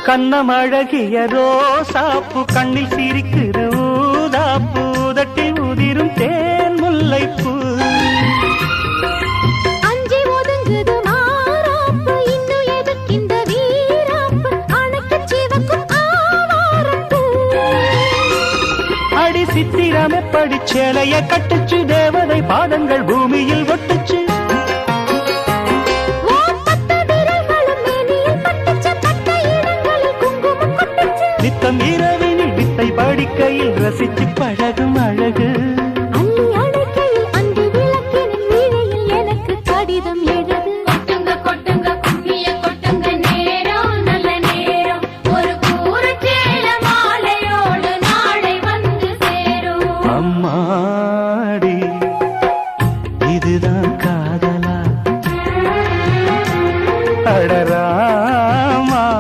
கண்ணமழகிய ரோசாப்பு கண்ணில் சிரிக்கிற ஊதாப்பு உதட்டில் உதிரும் தேன் முல்லைப்பூ அஞ்சி ஒதுங்குது மாறாப்பு இன்னும் எதுக்கிந்த வீராப்பு அணைக்கு சிவக்கும் ஆவாரப்பூ அடி சித்திரம் எப்படி சேலைய கட்டுச்சு தேவதை பாதங்கள் பூமியில் ஒட்டுச்சு நித்தம் இரவினில் வித்தை படிக்கையில் ரசிச்சு பழகும்